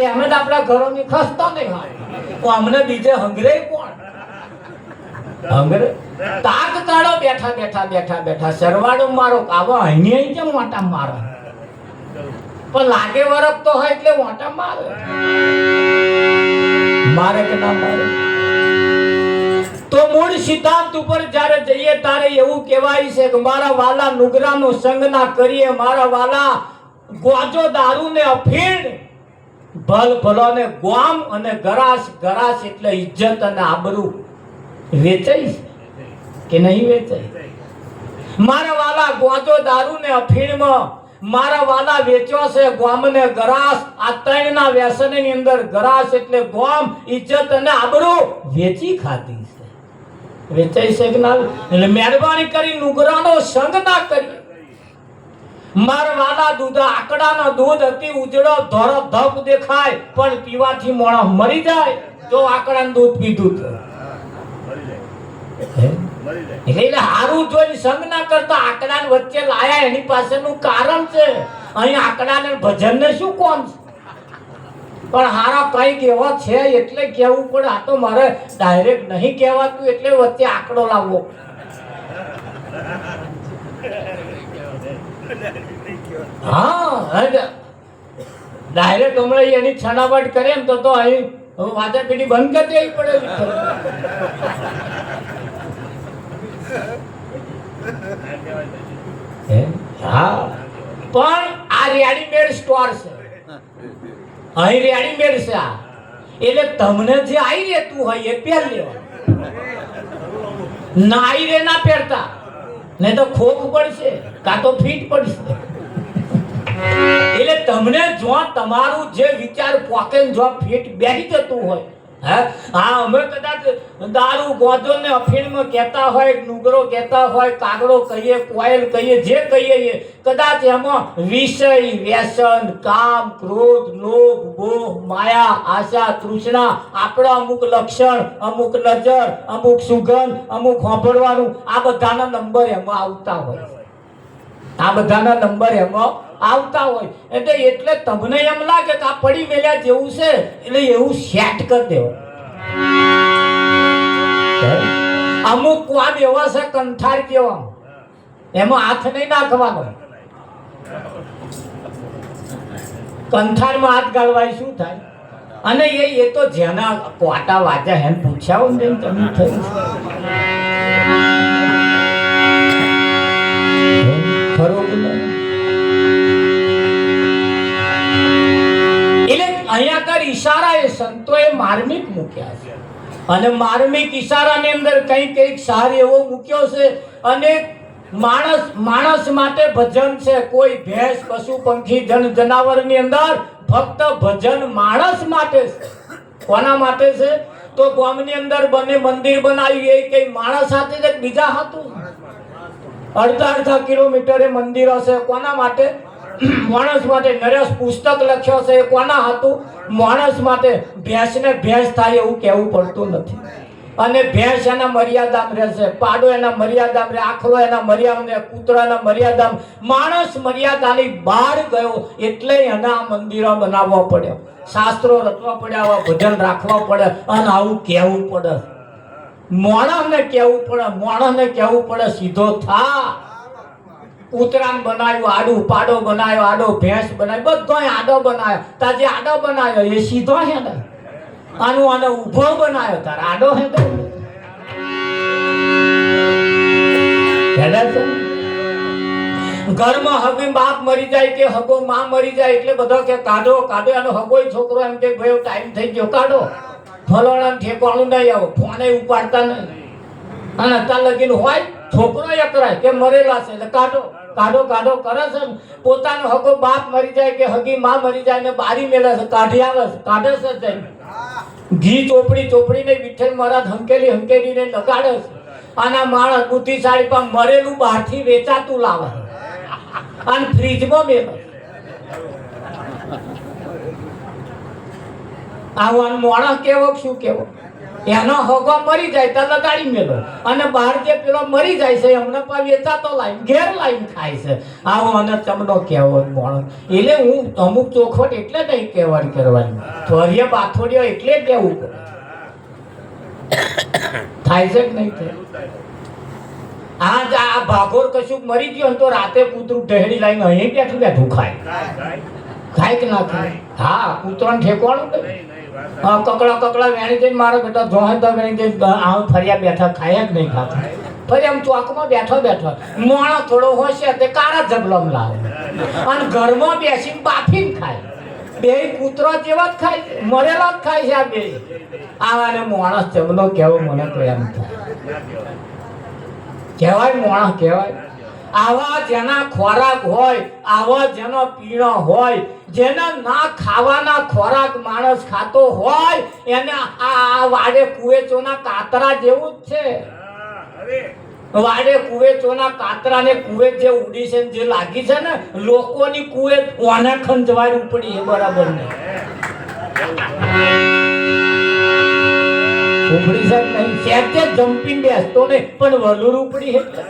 કે અમે તો આપણા ઘરોની ખસતો નહીં હોય તો અમને બીજે હંગરે કોણ હંગરે તાક કાઢો બેઠા બેઠા બેઠા બેઠા સરવાળો મારો આવો અહીં અહીં કેમ મોટા મારો પણ લાગે વરખ તો હોય એટલે મોટા મારે મારે કે ના મારે તો મૂળ સિદ્ધાંત ઉપર જ્યારે જઈએ ત્યારે એવું કહેવાય છે કે મારા વાલા નુગરાનો સંગ ના કરીએ મારા વાલા ગોજો દારૂ ને અફીણ ભલ ભલો ને ગોમ અને ગરાસ ગરાસ એટલે ઇજ્જત અને આબરૂ વેચાઈ કે નહીં વેચાઈ મારા વાલા ગોજો દારૂ ને અફીણમાં મારા વાલા વેચ્યો છે ગોમ ને ગરાસ આ ત્રણના વ્યસનની અંદર ગરાસ એટલે ગોમ ઇજ્જત અને આબરૂ વેચી ખાધી છે વેચાઈ છે કે ના એટલે મહેરબાની કરી નુગરાનો સંગ ના કરી મારા વાલા દૂધ આકડાનો દૂધ અતિ ઉજળો ધોરો ધપ દેખાય પણ પીવાથી મોણો મરી જાય જો આકડાનું દૂધ પીધું તો એટલે હારું જોઈને સંગ ના કરતા આકડાને વચ્ચે લાયા એની પાસેનું કારણ છે અહીં આકડાને ભજનને શું કોમ છે પણ હારા કઈક એવો છે એટલે કહેવું પડે આ તો મારે ડાયરેક્ટ નહીં કહેવાતું એટલે વચ્ચે આંકડો લાવવો હા ડાયરેક્ટ હમણાં એની છણાવટ કરે ને તો અહીં વાજા પેઢી બંધ કરી દેવી પડે હા પણ આ રેડીમેડ સ્ટોર છે અહીં રેડીમેડ છે આ એટલે તમને જે આવી રહેતું હોય એ પહેર લેવા ના આવી રે ના પહેરતા નહીં તો ખોખ પડશે કાં તો ફીટ પડશે એટલે તમને જો તમારું જે વિચાર પોકેટ જો ફીટ બેસી જતું હોય હા અમે કદાચ દારૂ ગોજો ને અફીણમાં કહેતા હોય નુગરો કહેતા હોય કાગડો કહીએ કોયલ કહીએ જે કહીએ કદાચ એમાં વિષય વ્યસન કામ ક્રોધ લોભ મોહ માયા આશા તૃષ્ણા આપણા અમુક લક્ષણ અમુક નજર અમુક સુગંધ અમુક સાંભળવાનું આ બધાના નંબર એમાં આવતા હોય આ બધાના નંબર એમાં આવતા હોય એટલે તમને એમ લાગે કે આ પડી મેલ્યા જેવું છે એટલે એવું સેટ કરી દેવા અમુક કોમ એવા છે કંઠાર કેવા એમાં હાથ નહીં નાખવાનો કંઠારમાં હાથ ગાળવાય શું થાય અને એ તો જેના કોટા વાજા હેન પૂછ્યા હોય ને તમે થયું ખરો અહીંયા કર ઈશારા એ સંતોએ માર્મિક મૂક્યા છે અને માર્મિક ઈશારાની અંદર કંઈક સાર એવો મૂક્યો છે અને માણસ માટે ભજન છે કોઈ ભેંસ પશુ પંખી જનાવરની અંદર ફક્ત ભજન માણસ માટે છે કોના માટે છે તો ગામની અંદર બને મંદિર બનાવી એ કઈ માણસ સાથે જ બીજા હતું અડધા કિલોમીટરે મંદિર હશે કોના માટે માણસ માટે નરેશ પુસ્તક લખ્યો છે એ કોના હતું માણસ માટે ભેંસને ભેંસ થાય એવું કહેવું પડતું નથી અને ભેંસ એના મર્યાદામાં રહેશે પાડો એના મર્યાદામાં રહે આખલો એના મર્યાદામાં કૂતરો એના મર્યાદામાં માણસ મર્યાદાની બહાર ગયો એટલે એના મંદિરો બનાવવા પડ્યા શાસ્ત્રો રચવા પડ્યા આવા ભજન રાખવા પડે અને આવું કહેવું પડે માણસને કહેવું પડે સીધો થા ઉતરાણ બનાવ્યું આડું પાડો બનાવ્યો આડો ભેંસ બનાવ્યો બધો આડો બનાવ્યો તાર જે આડો બનાવ્યો એ સીધો હે ને આનો ઉભો બનાવ્યો તાર આડો હે તો ઘરમાં હગી બાપ મરી જાય કે હગો માં મરી જાય એટલે બધો કે કાઢો એનો હગોય છોકરો એમ કે ભાઈ ટાઈમ થઈ ગયો કાઢો ફલોણા ઠેકાણું નહીં આવો ફોને ઉપાડતા નહીં અને અત્યાર લગીન હોય છોકરો અકરાય કે મરેલા છે એટલે કાઢો કરે છે પોતાનો હગો બાપ મરી જાય કે હગી માં મરી જાય ને બારી મેલે છે કાઢે છે જઈને ઘી ચોપડી ને વિઠ્ઠલ મહારાજ હંકેલી ને લગાડે છે આના માણસ બુદ્ધિશાળી પણ મરેલું બહારથી વેચાતું લાવે અને ફ્રીજમાં મેલે આવો માણસ કેવો શું કેવો એનો હગો મરી જાય તો લગાડી મેલો અને બહાર જે પેલો મરી જાય છે એમને પણ વેચાતો લાઈન ઘેર લાઈન ખાય છે. આવો અને તમને કહેવો માણસ એટલે હું અમુક ચોખવટ એટલે નહીં કહેવાની કરવાની થોડીએ બાથોડીઓ એટલે કહેવું પડે. થાય છે કે નહીં થાય? આ ભાગોર કશું મરી ગયો તો રાતે કૂતરું ઢહેડી લાઈને અહીં બેઠું બેઠું ખાય કે ના ખાય? હા, કૂતરાને ઠેકવાનું નહીં. કકડા વેણી જઈને મારા બેટા જોહે વેણી જઈને આમ ફર્યા બેઠા ખાયા જ નહીં ખાતા. ફરી આમ ચોકમાં બેઠો મોણો થોડો હોશે તે કાળા જબલમ લાવે અને ઘરમાં બેસીને બાફીને ખાય. બે કૂતરો જેવા જ ખાય, મરેલા જ ખાય છે આ બે. આવાને માણસ જબલો કેવો મને તો એમ થાય કહેવાય માણસ કહેવાય. આવા જેના ખોરાક હોય, આવા જેનો પીણો હોય, જેના ના ખાવાના ખોરાક માણસ ખાતો હોય એને આ વાડે કુવેચોના કાતરા જેવું જ છે. વાડે કુવેચોના કાતરા ને કુવેત જે ઉડી છે જે લાગી છે ને લોકોની કુવેત ઓને ખંજવાળ ઉપડી એ બરાબર ને ઉપડી છે નહીં સેજે જમ્પિંગ બેસતો ને પણ વલુર ઉપડી એટલે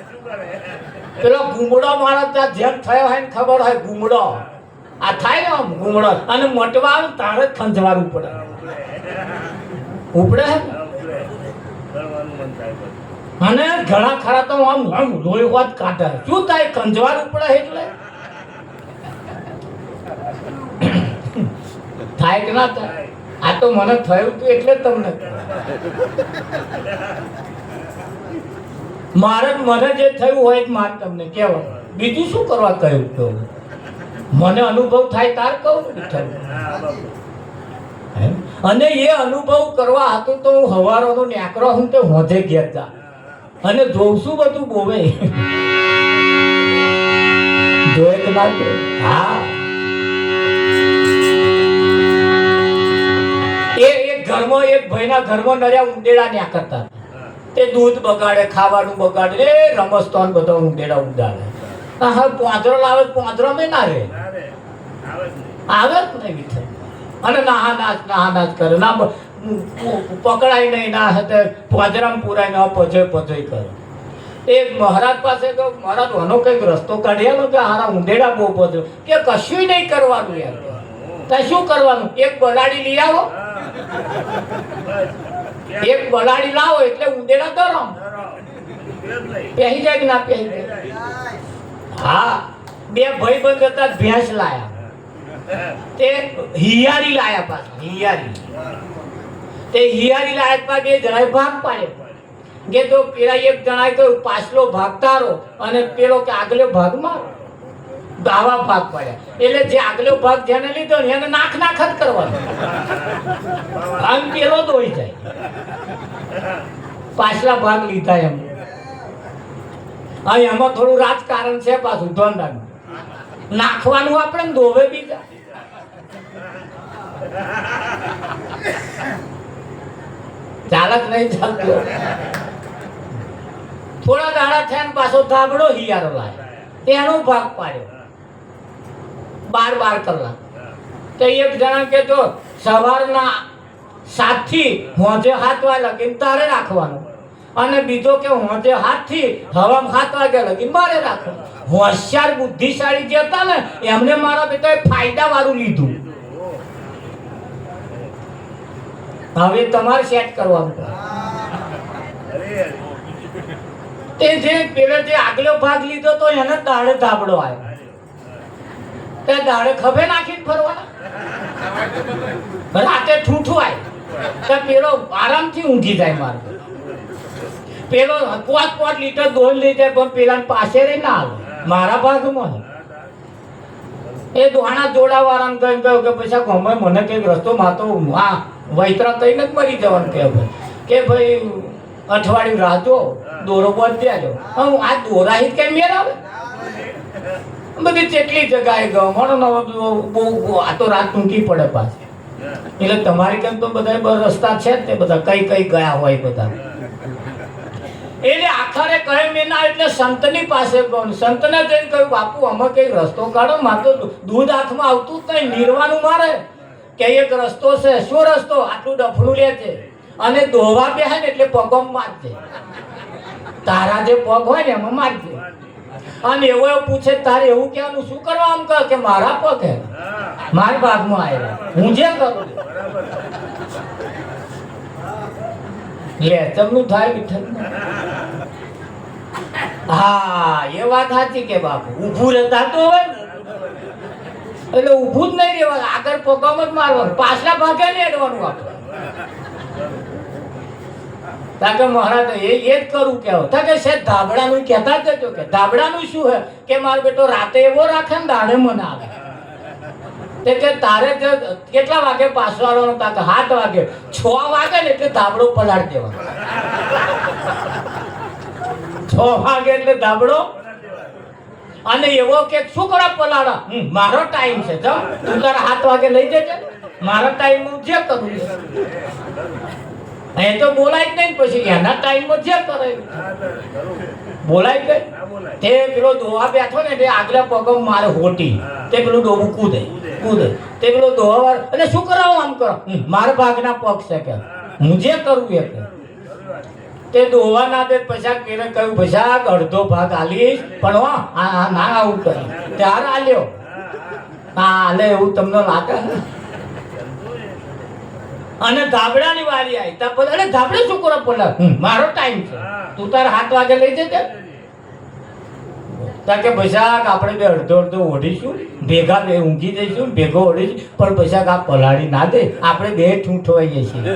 પેલો ગુમડો માણસ ત્યાં જેમ થયો હોય ને ખબર હોય ગુમડો આ થાય ને આમ ગુમડો અને મોટવા આવે તારે જ ખંજવાર ઉપડે અને ઘણા ખરા તો આમ લોહી વાત કાઢે શું થાય ખંજવાર ઉપડે એટલે થાય કે ના થાય? આ તો મને થયું હતું એટલે તમને મને જે થયું હોય મારે તમને કહેવાય. બીજું શું કરવા કહ્યું તો મને અનુભવ થાય તાર કહું અને એ અનુભવ કરવા હતું તો હું હવારોનો નેકરો હું તે હોધે ઘેર જા અને જોઉં છું બધું બોવે જોયે કે ના કે હા એક ઘરમાં એક ભાઈના ઘરમાં નર્યા ઉંદેડા ન્યા કરતા તે દૂધ બગાડે ખાવાનું બગાડે રમસ્તોન બધા ઉંદેડા ઉડાડે. હા પોંદરો લાવે પોંદરો મેં ના રે આવે જ નહીં અને નાહા નાચ કરે ના પકડાય નહીં ના હતે પોજરામ પુરાય ના પજય કરે. એક મહારાજ પાસે તો મહારાજ આનો કઈક રસ્તો કાઢ્યાનો કે હારા ઉંદેડા બહુ પજ્યો કે કશું નહીં કરવાનું યાર ત્યાં શું કરવાનું એક બલાડી લઈ આવો એક બલાડી લાવો એટલે ઉંદેડા ગરમ પહેરી જાય કે ના પહેરી જાય. હા બે ભાઈબંધ હતા ભેંસ લાયા તે હિયારી લાયા પાછા હિયારી લાયા બે જણાએ ભાગ પાડ્યો કે તો પેલા એક જણાએ કહ્યું પાછલો ભાગ તારો અને પેલો કે આગલો ભાગ મારો. આવા ભાગ પાડ્યા એટલે જે આગલો ભાગ જેને લીધો ને એને નાખ જ કરવાનો આમ પેલો દોઈ જાય. પાછલા ભાગ લીધા એમ એમાં થોડું રાજકારણ છે પાછું ધોંડાનું નાખવાનું આપણે દોવે બીજા ચાલક નહીં ચાલતું. થોડા દાડા થયા ને પાછો ધાબડો હિયારો લાય એનો ભાગ પાડ્યો 12 કલાક. તો એક જણા કે જો સવારના 7 થી હોજે 7 વાગે લગીને તારે રાખવાનું અને બીજો કે હોજે 7 થી હવા 7 વાગે લગીને મારે રાખવાનું. હોશિયાર બુદ્ધિશાળી જે હતા ને એમને મારા બેટાએ ફાયદા વાળું લીધું. હવે તમારે સેટ કરવાનું તે જે પેલા જે આગલો ભાગ લીધો તો એને દાડે ધાબડો આવ્યો તે દાડે ખભે નાખીને ફરવાના રાતે ઠૂઠું આવ્યું તો પેલો આરામથી ઊંઘી જાય મારે પેલો 5 લીટર દોડ લઈ જાય પણ પેલા પાસે રહી ના આવે મારા ભાગમાં એ દોણા જોડા વાળાને કહ્યું કે પૈસા ગમે મને કઈક રસ્તો માતો હા વૈતરા કહીને જ મરી જવાનું કે ભાઈ અઠવાડિયું રાહ જો દોરો બંધ દેજો. આ દોરા કઈ મેળ આવે બધી કેટલી જગ્યાએ ગયો મને બહુ આ તો રાત ટૂંકી પડે પાછી એટલે તમારી કેમ તો બધા રસ્તા છે જ તે બધા કઈ ગયા હોય બધા એટલે આખરે કહે મેના એટલે સંતની પાસે ગયો સંતને જઈને કહ્યું બાપુ અમે કઈ રસ્તો કાઢો મારે તો દૂધ હાથમાં આવતું જ નહીં નિર્વાનું મારે કે એક રસ્તો છે શું રસ્તો આટલું ડફડું લે છે અને દોવા બેહે ને એટલે પગમ મારજે, તારા જે પગ હોય ને એમાં મારજે. અને એવો પૂછે તારે એવું કહેવાનું શું કરવા? આમ કહે કે મારા પગ હે, મારા ભાગમાં આવ્યા, હું જે કરું લે તમનું થાય વિઠ્ઠલ. હા એ વાત સાચી કે બાપુ ઊભું રહેતા તો હોય એટલે ઊભું જ નહીં રહેવાનું, આગળ પગમ જ મારવાનું, પાછલા ભાગે નહીં અડવાનું આપણે. તાકે મહારાજ એ જ કરું કેવો તાકે છે ધાબડાનું કહેતા જ હતો કે ધાબડાનું શું હે કે મારો બેટો રાતે એવો રાખે ને દાડે મને આવે તે કે તારે કેટલા વાગે પાછો આવવાનો? તાકે 7 વાગે. 6 વાગે ને એટલે ધાબડો પલાળી દેવાનો. 6 વાગે એટલે ધાબડો. અને એવો કે શું કરવા પલાડા? મારો ટાઈમ છે, જો તું તારા 7 વાગે લઈ જજે, મારો ટાઈમ હું જે કરું એ તો બોલાય જ નહીં. પછી એના ટાઈમમાં જે કરે બોલાય ગઈ. તે પેલો દોવા બેઠો ને તે આગલા પગમ મારે હોટી, તે પેલું ડોબું કૂદે તે પેલો દોવા એટલે શું કરાવું? આમ કરો, મારા ભાગના પગ છે કે હું જે કરું એ તે દોવા ના દે. પછી પેલે કહ્યું પછી અડધો ભાગ આલીશ પણ ના આવું કરી ત્યારે આલ્યો. હા આલે એવું તમને લાગે? અને ધાબડાની વારી આવી તા બોલે અરે ધાબડે શું કરો? બોલા મારો ટાઈમ છે, તું તારા 7 વાગે લઈ જજે. તાકે બસાક આપણે બે અડધો ઓઢીશું, ભેગા બે ઊંઘી જઈશું, ભેગો ઓઢીશું, પણ બસાક આ પલાળી ના દે, આપણે બે ઠૂંઠવાઈએ છીએ.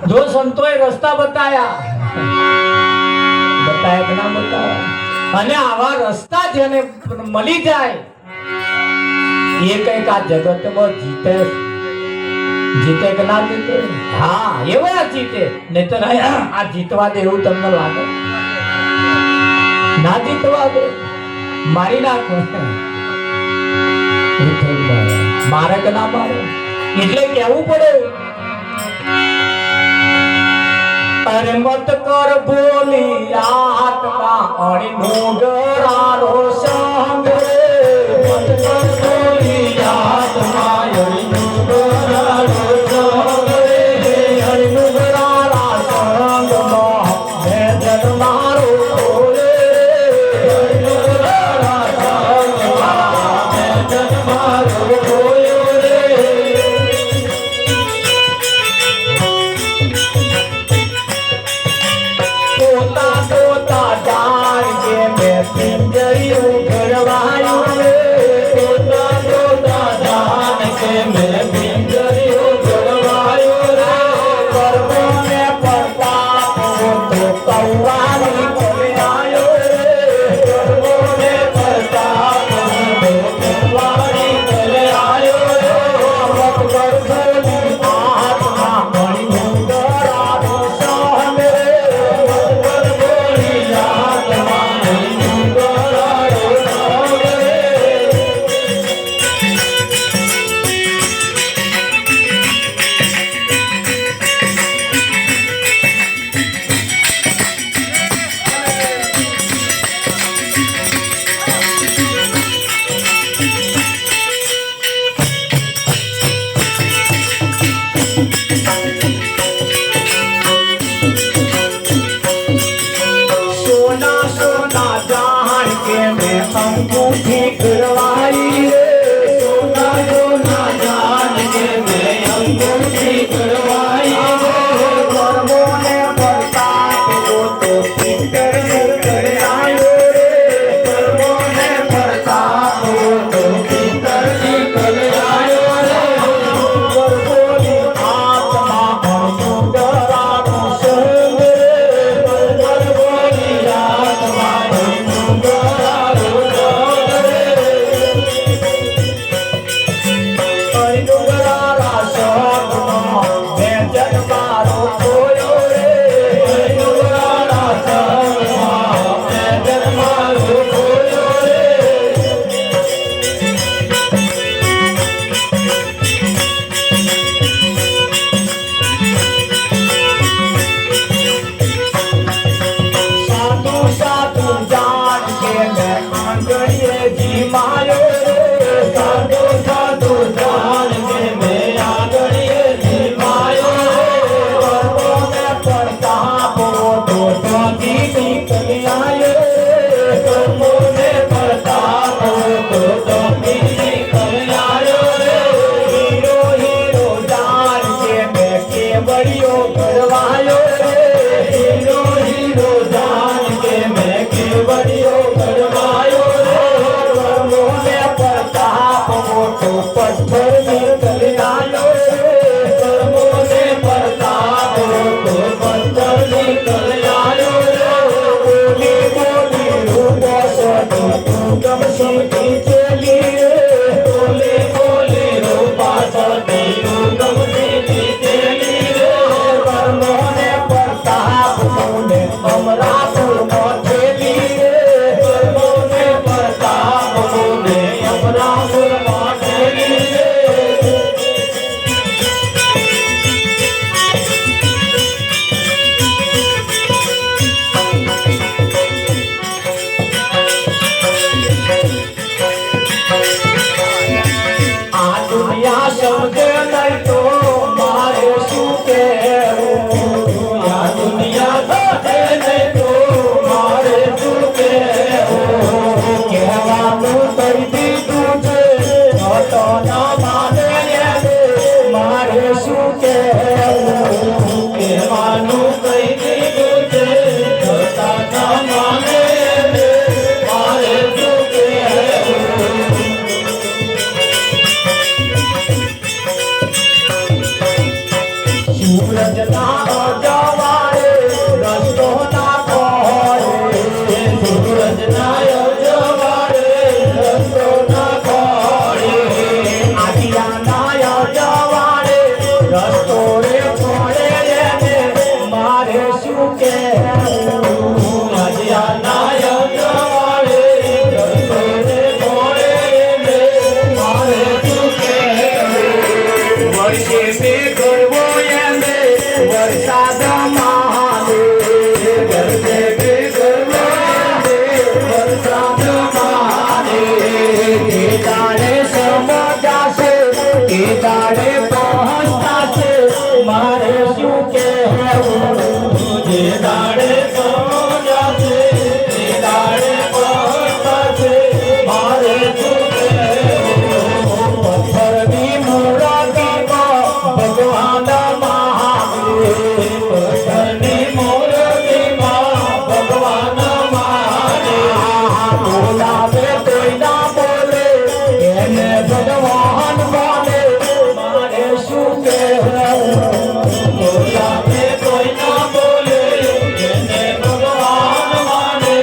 જો સંતોએ રસ્તા બતાયા કે ના બતાયા, અને આવા રસ્તા જેને મળી જાય એ કઈક આ જગતમાં જીતે કે ના જીતે? હા એવા જીતે, નહીતર આ જીતવા દે એવું તમને લાગે? ના જીતવા દે, મારી નાખો. મારે કે ના મારે એટલે કેવું પડે અરે મત કર બોલી આત્મા અણી ડુંગરાનો સંગ રે, મત કર બોલી આત્મા અણી ડુંગરાનો સંગ રે, અણી ડુંગરાના સંગમાં મેં જન્મારો ખોલે, અણી ડુંગરાના સંગમાં મેં જન્મારો ખોલ્યો રે. તોતા જાણ કે મેં પિંજરિયું ઘરવાયું રે, તોતા જાણ કે મેં પિંજરિયું ઘરવાયું રે, કર્મોને પ્રતાપ તો કૌવાની કલ્યાયો રે, કર્મોને પ્રતાપ તો કૌવાની કલ્યાયો રે, મત કરભોની આત્મા મણી ડુંગરાનો સંગ રે, અંગૂઠી કરવાઈ રે, સોના સોના જાન કે મેં અંગૂઠી કરવાઈ રે, કર્મોને પ્રતાપ તો પિતરને કરાયો રે, કર્મોને પ્રતાપ તો પિતરને કરાયો રે, કર્મોની આત્મા ડુંગરાનો સંગ રે, કર્મોની આત્મા ડુંગરાનો ડુંગરારા સંગમાં કેવડિયો ઘડવાયો રે હીરો હીરો જાન કે મેં કેવડિયો ઘડવાયો રે કર્મોને પ્રતાપ મોટો પથ્થર નીકળી આવ્યો રે કર્મોને પ્રતાપ મોટો પથ્થર નીકળી આવ્યો રે બોલી બોલી રૂપો સતી તું ગમ સમજી ચલી રે બોલી બોલી રૂપા સતી તું ગમ સમજી ચલી રે કર્મોને પ્રતાપ મોને અમરાપુરમાં થેલી રે કર્મોને પ્રતાપ મોને અમરાપુરમાં થેલી રે આ દુનિયા સમજે નહીં તો મારે શું કહેવું આ દુનિયા સમજે નહીં તો મારે શું કહેવું કહેવાનું કહી દીધું છે તો ના માને એને મારે શું કહેવું કહેવાનું કહી દીધું છે છતાં ના માને એને મારે શું કહેવું સૂરજ ના અજવાળે રસ્તો ના ખોળે સૂરજ ના અજવાળે રસ્તો ના ખોળે આદિયા ના અજવાળે રસ્તો રે ખોળે રે મારે શું કહેવું આદિયા ના અજવાળે રસ્તો રે ખોળે રે મારે શું કહેવું વર્ષે બે ગરવો વરસાદ માલે ગરબે બે ગરબે વરસાદ માલે તે દાડે સમજાશે તે દાડે પહોંચતાશે મારે શું કહેવું જે દાડે સમજાશે તે દાડે પહોંચતાશે મારે શું કહેવું પથ્થરની મૂર્તિમાં ભગવાન પથ્થરની મૂર્તિમાં ભગવાન માને બોલાવે કોઈ ના બોલે એને ભગવાન માને મારે શું કહેવું બોલાવે કોઈ ના બોલે એને ભગવાન માને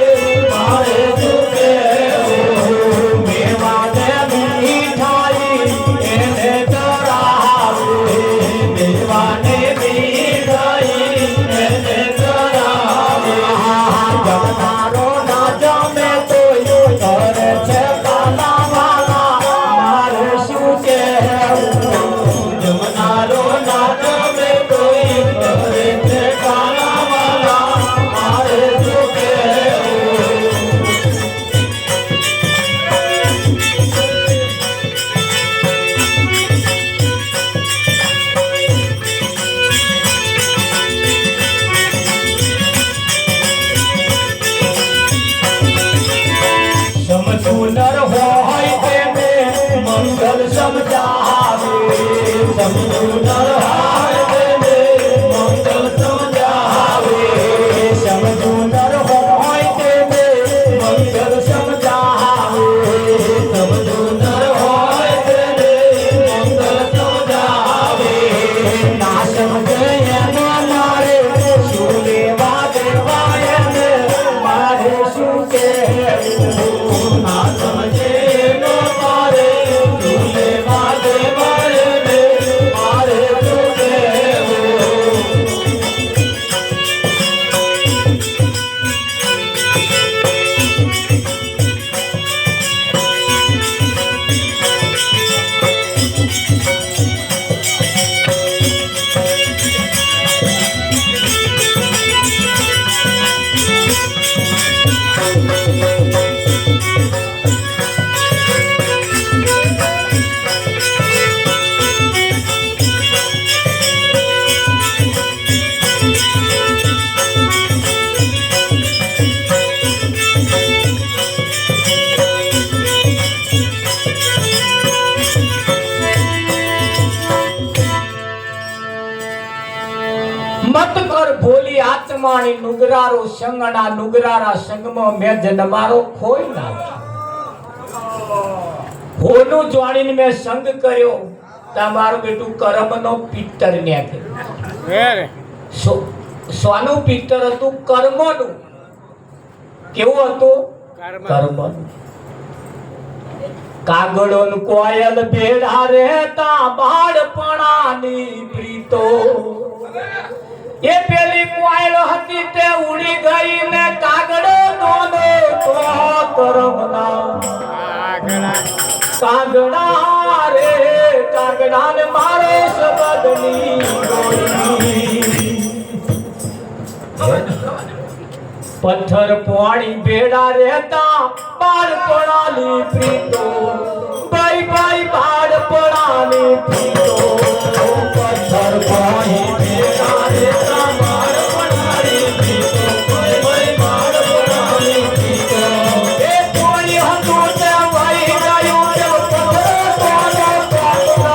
મારે શું કહેવું મેવાને મીઠાઈ એને ચડાવે મેવાને જમનારો ના જમે તોય કરે છે કાલા વાલા મારે શું કહેવું જમનારો ના જમે તોય કરે છે કાલા વાલા મારે શું કહેવું સમજુનર હોય તેને મંગલ સમજાવે સમજુનર હોય તેને મંગલ સમજાવે સમજુનર હોય તેને મંગલ સમજાવે સમજુનર હોય તેને મંગલ સમજાવે ના સમજે એને મારે શું લેવા દેવા એને મારે શું કહેવું ના સમજે નો મારે શું લેવા દેવા એને મારે શું કહેવું મત કર ભોલી આત્માની નુગરારો સંગના નુગરારા સંગમાં મેં જન્મારો ખોઈ નાખ્યો હોનું જાણીને મેં સંગ કર્યો તમારું બેટું કર્મનો પિત્તર નાખ્યો સોનું પિત્તર હતું કર્મનું કેવું હતું કર્મનું કાગળોન કોયલ ભેડા રહેતા બાળપણાની પ્રીતો એ પેલી કોયલ હતી તે ઉડી ગઈ ને કાગડો દોનો તો કરમના કાગડા રે કાગડા ને મારો શબ્દની ગોળી પથ્થર પાણી ભેડા રહેતા બાળપણાની પ્રીતો ભાઈ ભાઈ બાળપણાની પ્રીતો પથ્થર પાણી ભેડા રહેતા બાળપણાની પ્રીતો ભાઈ ભાઈ બાળપણાની પ્રીતો એ પાણી હતું તે વહી ગયું તે પથ્થર પાણી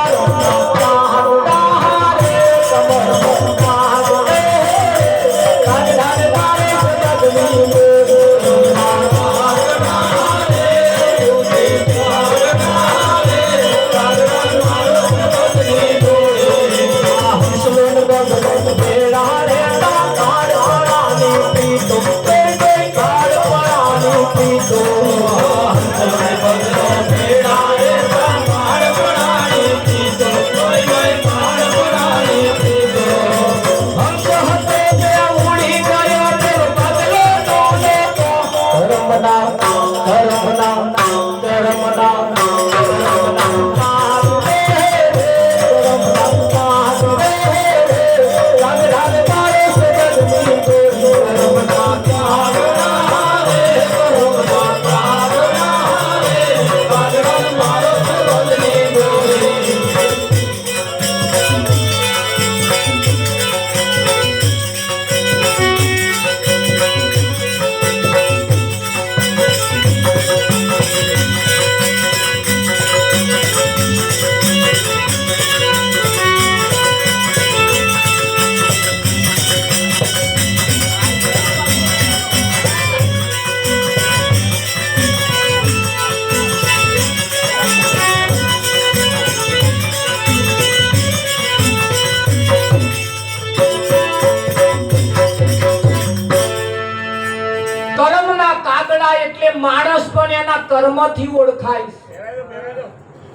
માણસ પણ એના કર્મથી ઓળખાય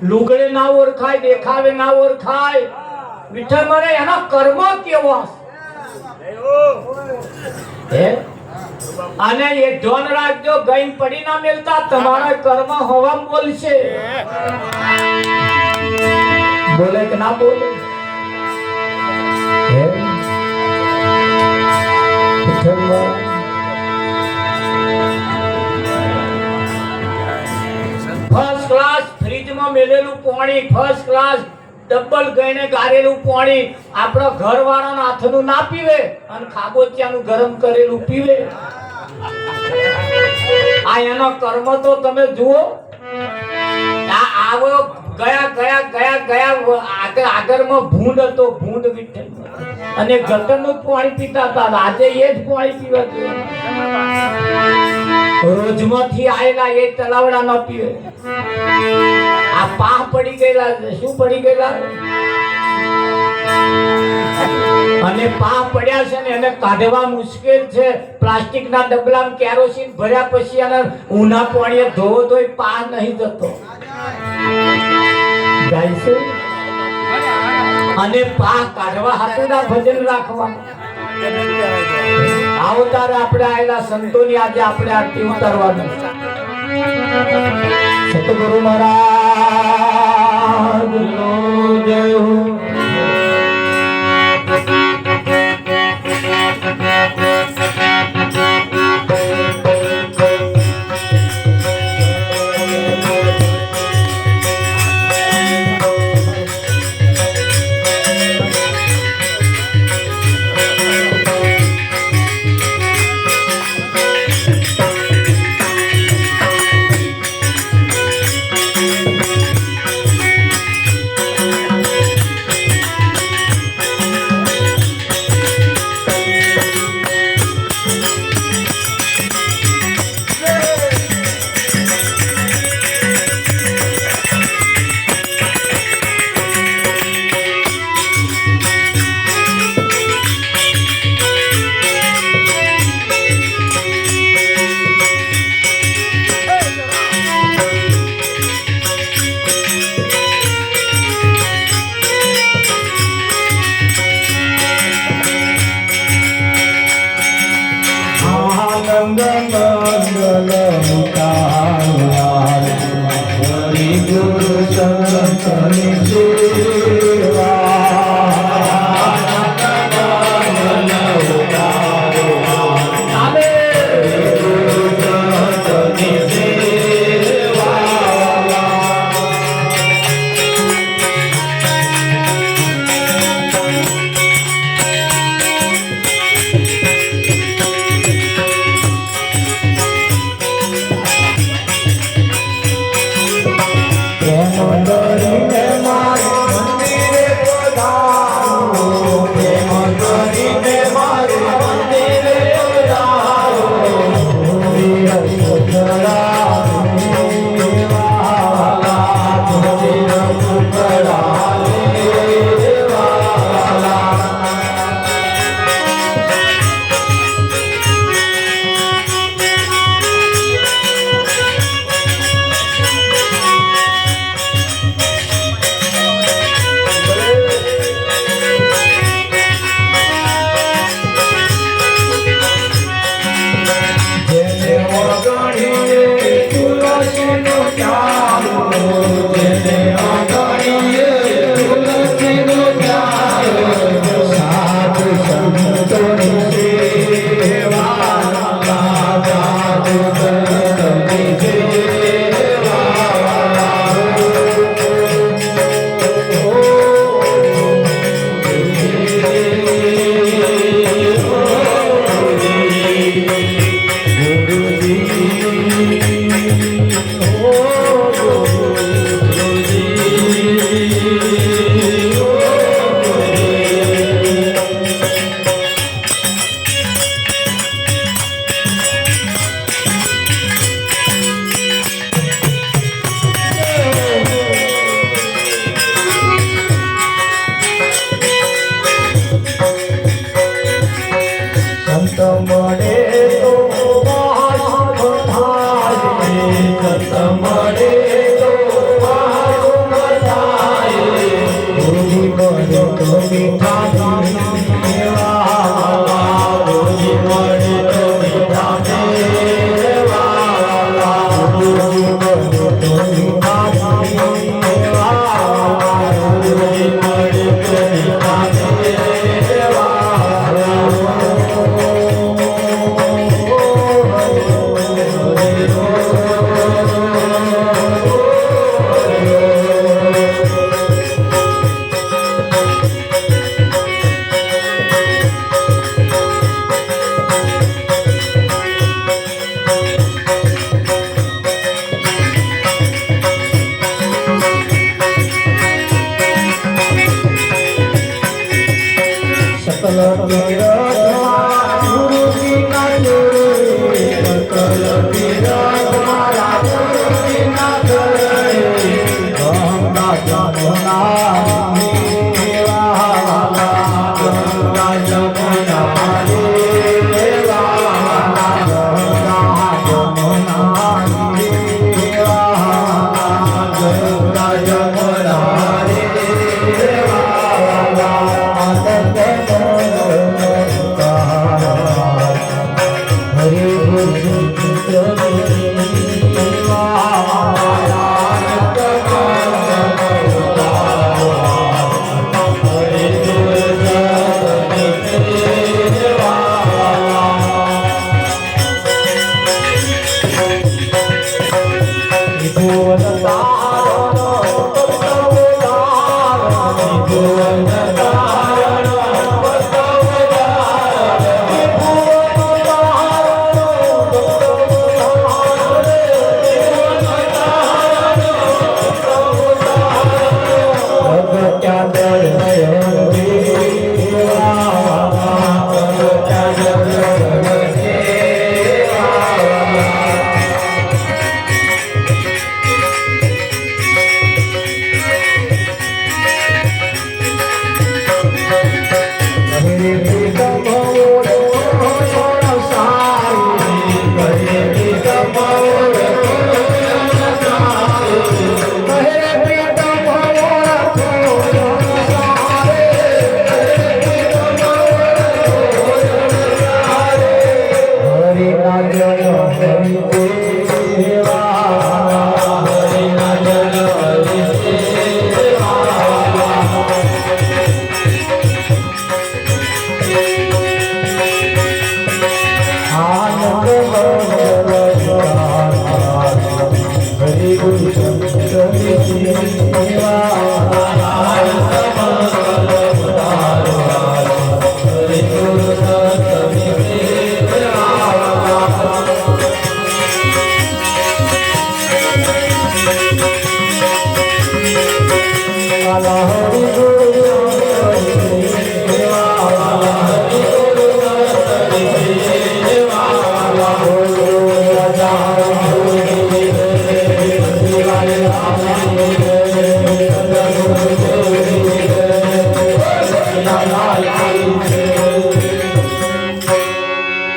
લુગડે ના ઓળખાય દેખાવે ના ઓળખાય વિઠ્ઠલ મને એના કર્મ કેવો હે અને એ ધન રાખજો ગઈ પડી ના મેલતા તમારા કર્મ હવા બોલશે બોલે કે ના બોલે હે વિઠ્ઠલ ફર્સ્ટ ક્લાસ ફ્રીજમાં મેલેલું પાણી ફર્સ્ટ ક્લાસ ડબલ ગઈને ગારેલું પાણી આપણો ઘરવાળાના હાથનું ના પીવે અને ખાબોચિયાનું ગરમ કરેલું પીવે આ એનો કર્મ તો તમે જુઓ આ આવો ગયા આગળમાં ભૂંડ હતો ભૂંડ વિઠ્ઠલ અને ગટરનું પાણી પીતા હતા આજે એ જ પાણી પીવા રોજમાંથી આયેલા એ તલાવડા ન પીવે આ પાહ પડી ગયેલા શું પડી ગયેલા અને પાહ પડ્યા છે ને એને કાઢવા મુશ્કેલ છે પ્લાસ્ટિકના ડબલામાં કેરોસીન ભર્યા પછી એને ઊના પાણીએ ધોવો તોય પાહ નહીં જતો ગાય છે અને પાહ કાઢવા હાથના ભજન રાખવાનું આવતારે આપણે આયેલા સંતોની આજે આપણે આરતી ઉતારવાની સતગુરુ મહારાજ નો જય હો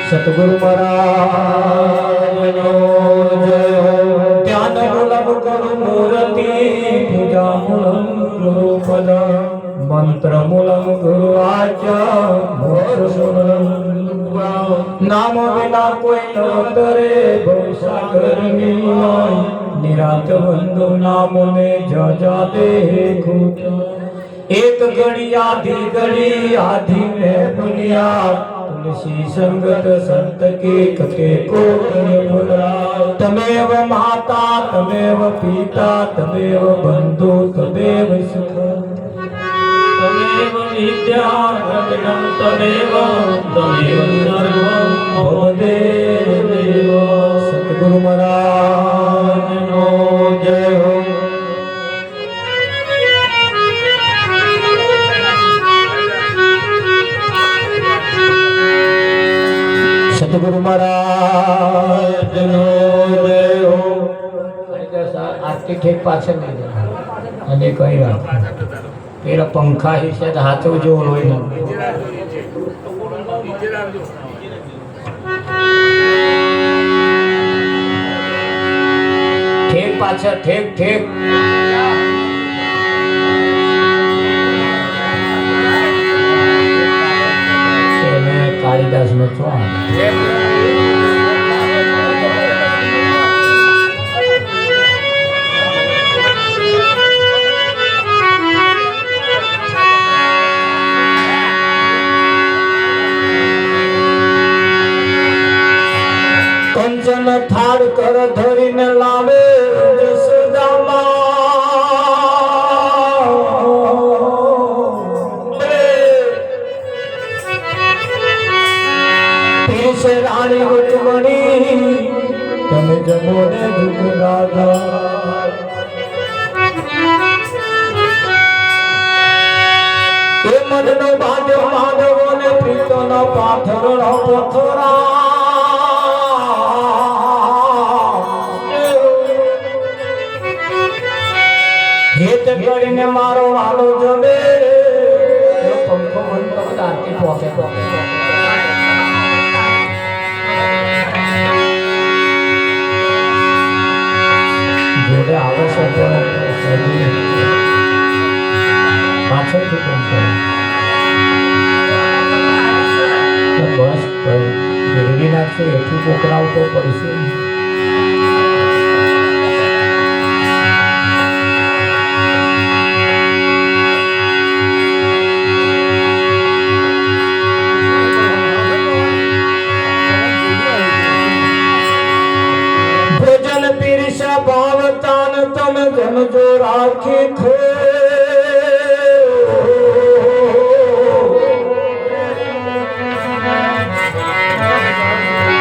સતગુરુ મહારાજનો જય ધ્યાન મૂલમ ગુરુ મૂર્તિ પૂજા મૂલમ ગુરુ પદ મંત્ર મૂલમ ગુરુ આચાર્ય નામ વિના કોઈ ન તરે ભવસાગર નિરાત બંધુ નામ ને જજા દે ખુદ एक घड़ी आधी में दुनिया तुलसी संगत संत के कटे को भुला तमेव माता तमेव पिता तमेव बंधु तमेव सुख तमेव विद्या रत्नं तमेव सर्वं भवदेव सतगुरु महाराज नो जय हो। सतगुरु महाराज नो जय हो। आरती ठेक पाछे नहीं जाना અને કઈ રાખ પેલા પંખા હિસે હાથો જો હોય ને ઠેક પાછળ ઠેક ઠેક ઇતિહાસનો શું કંચન થાળ કર ધરીને લાવે રાણી રૂકમણી તમે જમો ને દુઃખ દાદા એ મનનો બાંધ્યો માધવો ને પ્રીતનો પાથરનો પથરા હેત કરીને મારો વાલો જમે પંખો મંત્ર આરતી પોકે પોકે જોડે આવશ્યક પાછળથી પણ બસ ભેળવી નાખશે એટલું કોકરાવતો પડશે ભાવતાન તમે જમજો રાખી ખો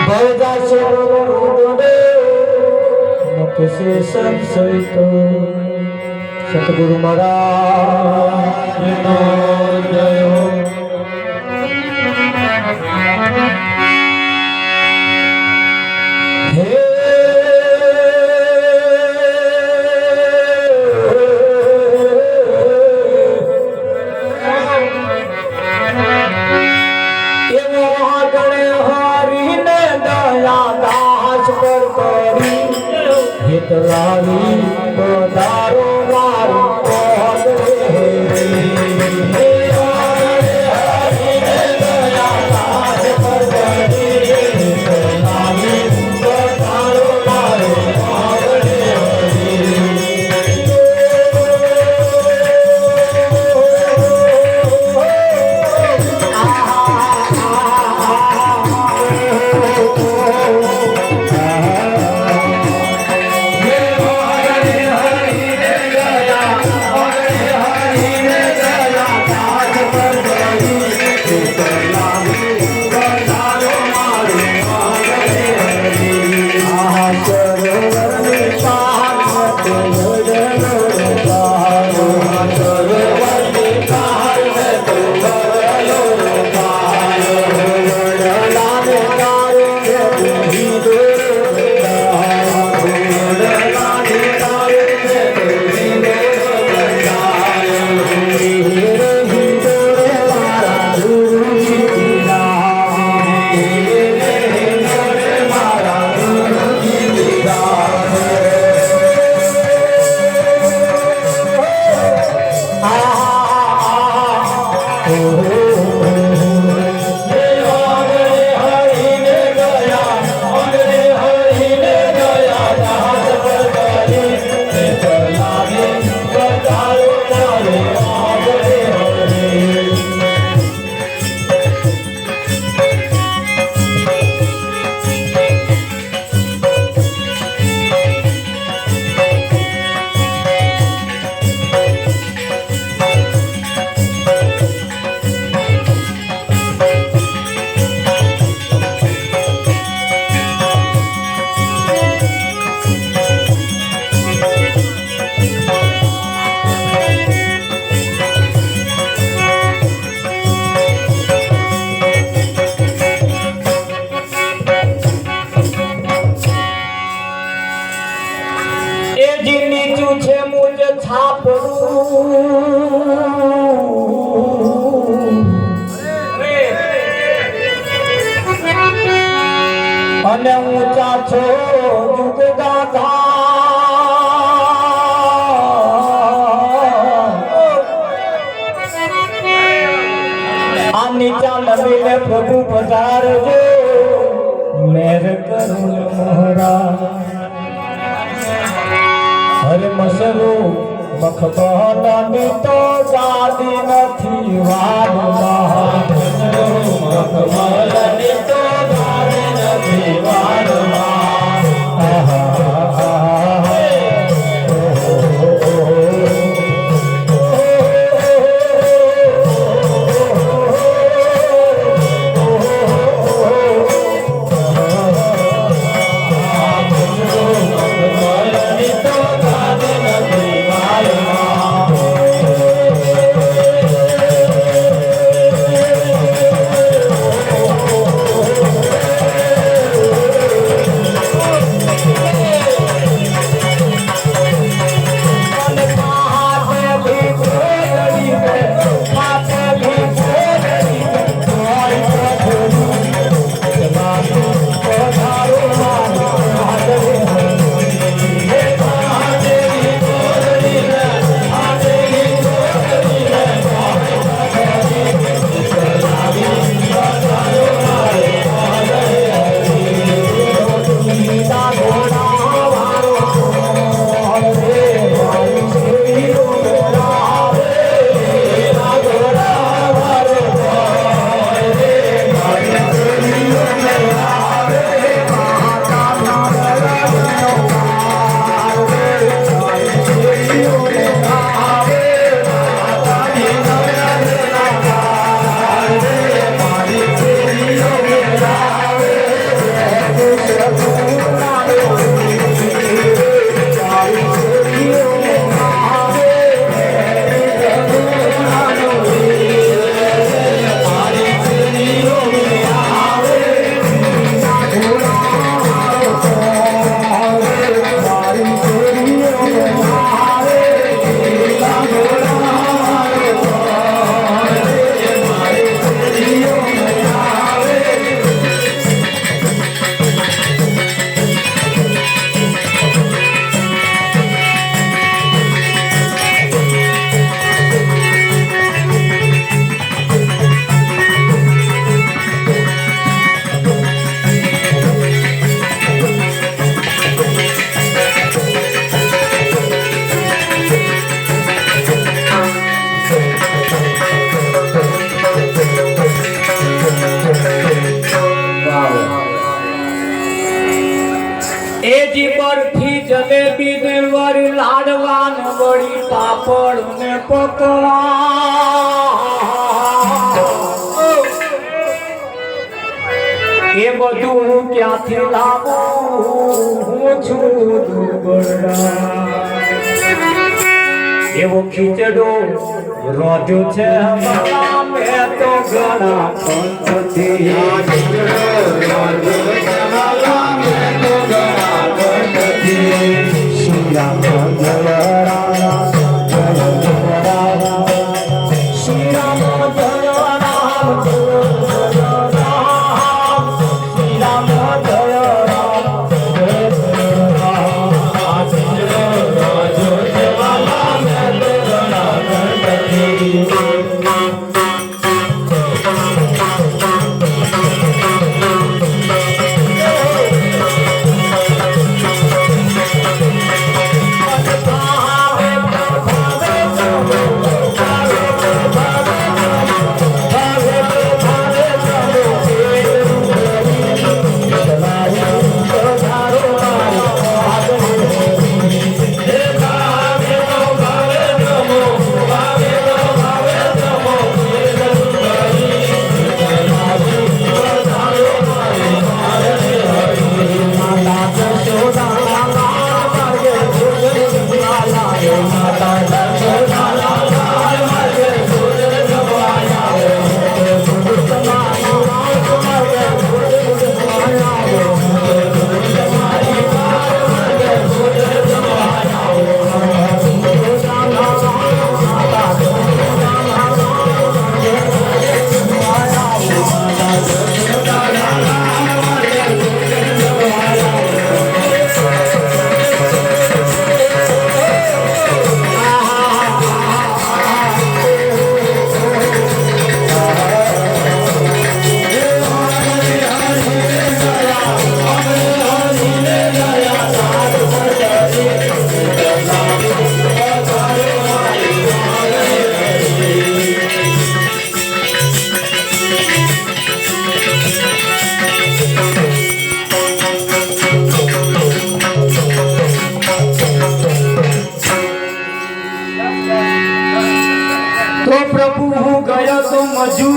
ભવજા શરણે મુખસે સંશય તો સતગુરુ મહારાજનો જય હે લાવી પધારો મારું પદ આ નીચા નમીને પ્રભુ પધારજો, મેર કરું મોહરા. હરે મસરો મખબાલાની તો ગાદી નથી વારમાં. મખબાલાની તો ગાદી નથી વારમાં. બરફી જલેબી ને વળી લાડવા ને વળી પાપડ ને પકવાન એ બધું હું ક્યાંથી લાવું? હું છું દુબળા. એવો ખીચડો રોધ્યો છે હમણાં મેં તો ઘણા પંથથી. શ્રી રામ જય રામ જય જય રામ. શ્રી રામ જય રામ જય જય રામ. શ્રી રામ જય રામ જય જય રામ.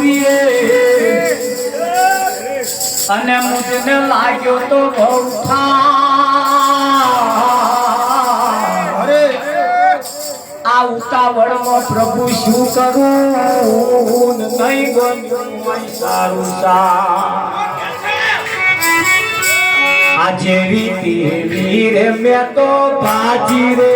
દીએ અને મુજને લાગ્યો તો બહુ આ ઉતાવળમાં પ્રભુ શું કરું નહીં ગમ્યું સારું આ જેવી તેવી રે મેં તો ભાજી રે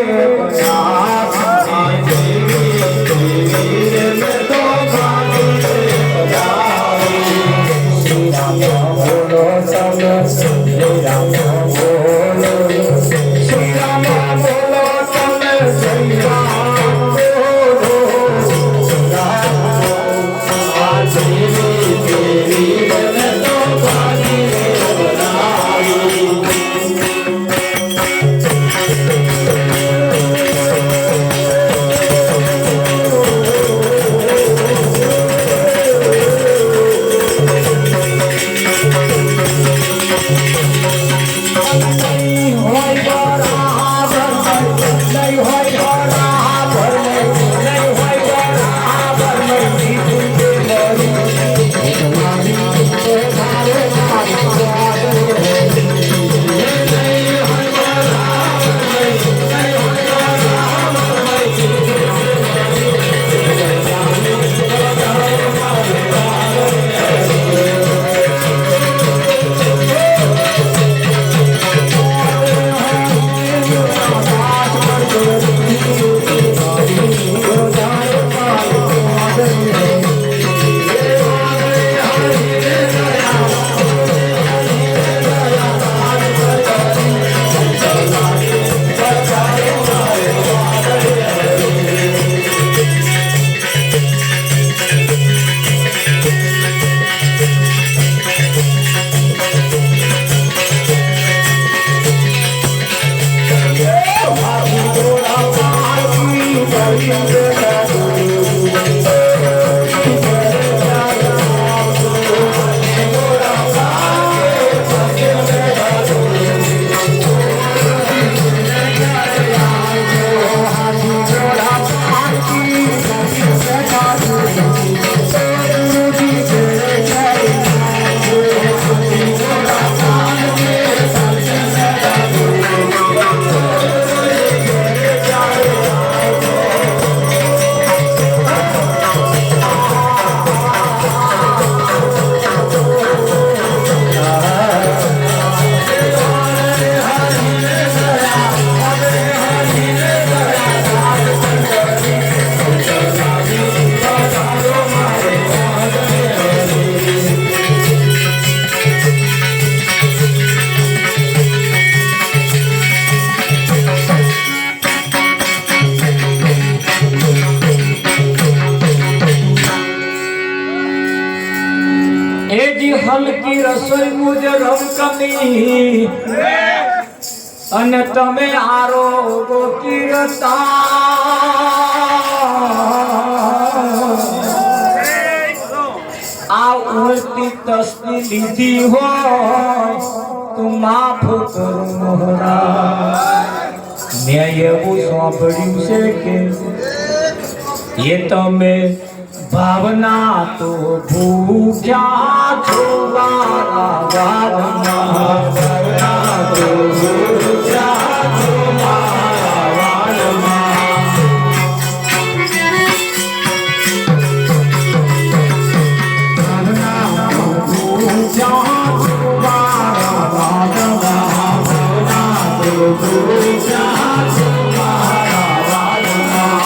હલકી રસોઈ મુજ રમકમી અને તમે આરોગો કીર્તા આ ઉલટી તસ્તી લીધી હોય તો માફ કરું મોહરા મેં એવું સાંભળ્યું છે કે એ તમે ભાવના તો ભૂખ્યા છો મારા વાલમાં ભાવના તો ભૂખ્યા છો મારા વાલમાં ભાવના તો ભૂખ્યા છો મારા વાલમાં ભાવના તો ભૂખ્યા છો મારા વાલમાં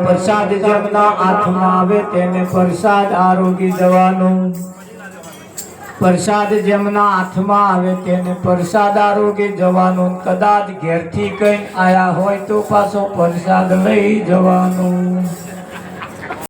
પ્રસાદ જેમના હાથમાં આવે તેને પ્રસાદ આરોગી જવાનું. પ્રસાદ જેમના હાથમાં આવે તેને પ્રસાદ આરોગી જવાનું. કદાચ ઘેરથી કઈ આયા હોય તો પાછો પ્રસાદ લઈ જવાનું.